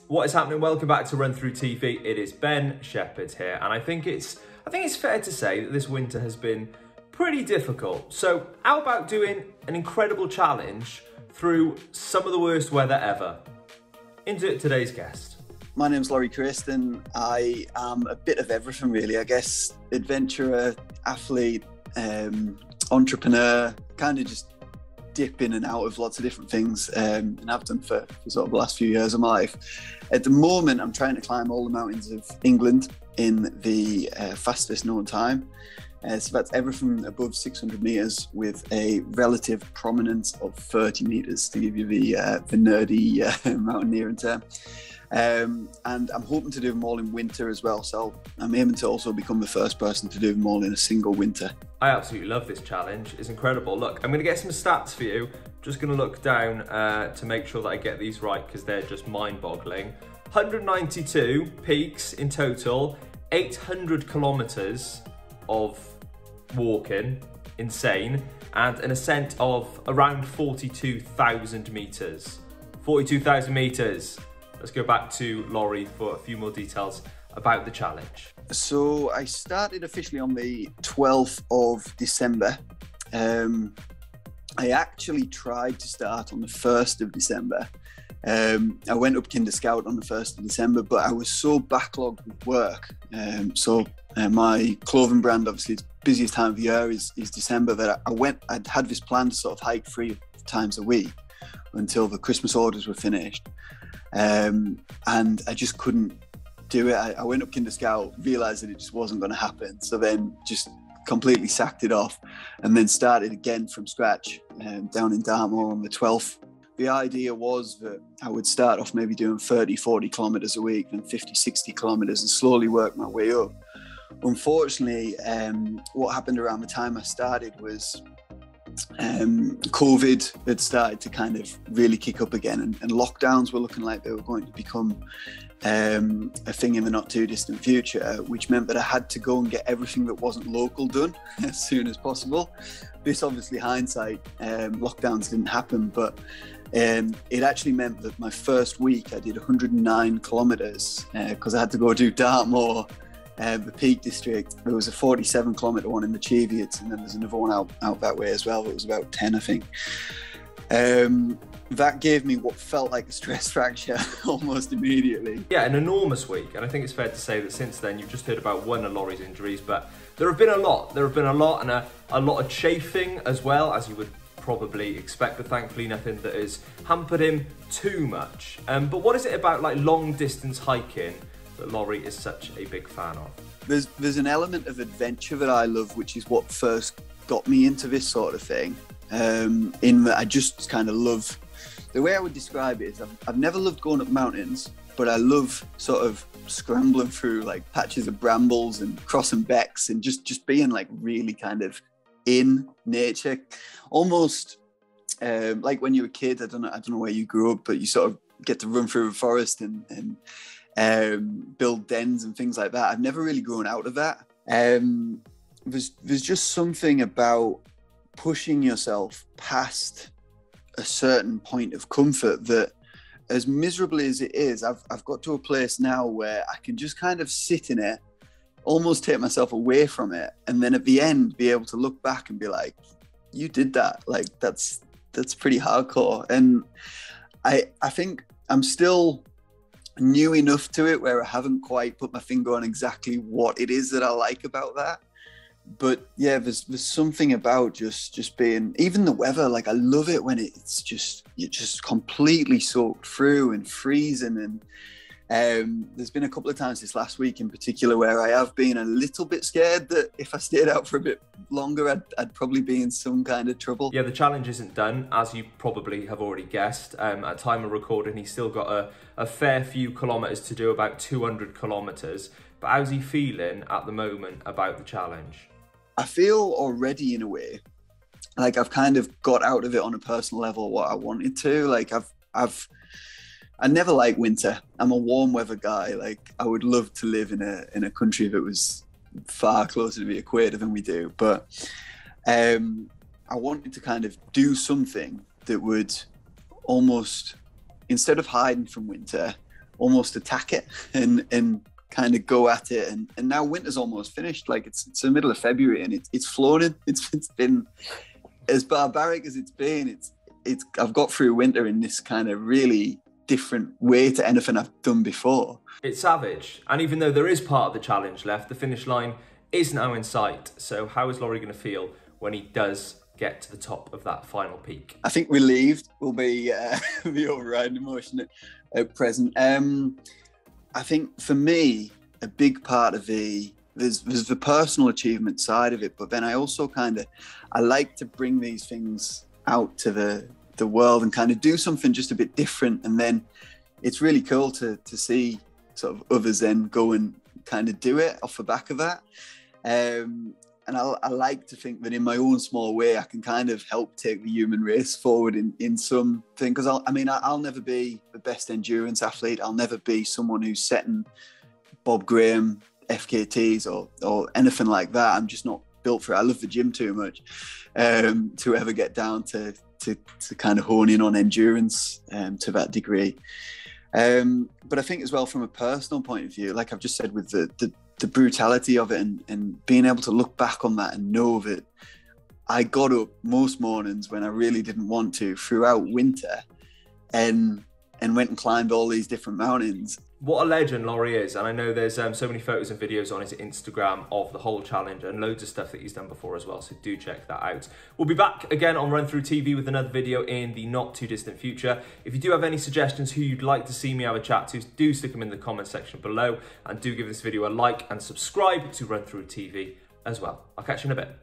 What is happening? Welcome back to Run Through TV. It is Ben Sheppard here, and I think it's fair to say that this winter has been pretty difficult. So how about doing an incredible challenge through some of the worst weather ever? Into today's guest. My name's Laurie Crayston. I am a bit of everything really, I guess. Adventurer, athlete, entrepreneur, kind of just dip in and out of lots of different things, and I've done for sort of the last few years of my life. At the moment, I'm trying to climb all the mountains of England in the fastest known time. So that's everything above 600 meters with a relative prominence of 30 meters to give you the nerdy mountaineering term. And I'm hoping to do them all in winter as well. So I'm aiming to also become the first person to do them all in a single winter. I absolutely love this challenge. It's incredible. Look, I'm going to get some stats for you. Just going to look down to make sure that I get these right because they're just mind-boggling. 192 peaks in total, 800 kilometers of walking, insane, and an ascent of around 42,000 meters. 42,000 meters. Let's go back to Laurie for a few more details about the challenge. So I started officially on the 12th of December. I actually tried to start on the 1st of December. I went up Kinder Scout on the 1st of December, but I was so backlogged with work. My clothing brand, obviously, its busiest time of year is December, that I'd had this plan to sort of hike 3 times a week until the Christmas orders were finished. And I just couldn't do it. I went up Kinder Scout, realised that it just wasn't going to happen. So then just completely sacked it off and then started again from scratch down in Dartmoor on the 12th. The idea was that I would start off maybe doing 30, 40 kilometres a week, then 50, 60 kilometres and slowly work my way up. Unfortunately, what happened around the time I started was COVID had started to kind of really kick up again, and lockdowns were looking like they were going to become a thing in the not too distant future, which meant that I had to go and get everything that wasn't local done as soon as possible. This obviously hindsight, lockdowns didn't happen, but it actually meant that my first week I did 109 kilometres because I had to go do Dartmoor, the Peak District. There was a 47 kilometre one in the Cheviots, and then there's another one out that way as well. It was about 10, I think. That gave me what felt like a stress fracture almost immediately. Yeah, an enormous week, and I think it's fair to say that since then you've just heard about one of Laurie's injuries, but there have been a lot. There have been a lot, and a lot of chafing as well, as you would probably expect, but thankfully nothing that has hampered him too much. But what is it about like long distance hiking that Laurie is such a big fan of? There's an element of adventure that I love, which is what first got me into this sort of thing. In that I just kind of love, the way I would describe it is I've never loved going up mountains, but I love sort of scrambling through like patches of brambles and crossing becks and just being like really kind of in nature, almost like when you were a kid. I don't know where you grew up, but you sort of get to run through a forest and build dens and things like that. I've never really grown out of that. There's just something about pushing yourself past a certain point of comfort that, as miserably as it is, I've got to a place now where I can just kind of sit in it, almost take myself away from it, and then at the end be able to look back and be like, you did that. Like that's pretty hardcore. And I think I'm still new enough to it where I haven't quite put my finger on exactly what it is that I like about that. But yeah, there's something about just being, even the weather, like I love it when it's just, you're just completely soaked through and freezing. And there's been a couple of times this last week in particular where I have been a little bit scared that if I stayed out for a bit longer, I'd probably be in some kind of trouble. Yeah, the challenge isn't done, as you probably have already guessed. At time of recording, he's still got a fair few kilometres to do, about 200 kilometres. But how's he feeling at the moment about the challenge? I feel already, in a way, like I've kind of got out of it on a personal level what I wanted to. Like I never liked winter. I'm a warm weather guy. Like I would love to live in a country that was far closer to the equator than we do. But I wanted to kind of do something that would almost, instead of hiding from winter, almost attack it and kind of go at it. And now winter's almost finished. Like it's the middle of February and it's floating. It's been as barbaric as it's been. I've got through winter in this kind of really different way to anything I've done before. It's savage. And even though there is part of the challenge left, the finish line is now in sight. So how is Laurie going to feel when he does get to the top of that final peak? I think relieved will be the overriding emotion at present. I think for me, a big part of there's the personal achievement side of it, but then I also I like to bring these things out to the world and kind of do something just a bit different. And then it's really cool to see sort of others then go and kind of do it off the back of that. And I like to think that in my own small way, I can kind of help take the human race forward in something. Because I'll never be the best endurance athlete. I'll never be someone who's setting Bob Graham FKTs or anything like that. I'm just not built for it. I love the gym too much to ever get down to kind of hone in on endurance to that degree. But I think as well from a personal point of view, like I've just said, with the brutality of it and being able to look back on that and know that I got up most mornings when I really didn't want to throughout winter and went and climbed all these different mountains. What a legend Laurie is, and I know there's so many photos and videos on his Instagram of the whole challenge and loads of stuff that he's done before as well, so do check that out. We'll be back again on RunThrough TV with another video in the not too distant future. If you do have any suggestions who you'd like to see me have a chat to, do stick them in the comment section below, and do give this video a like and subscribe to RunThrough TV as well. I'll catch you in a bit.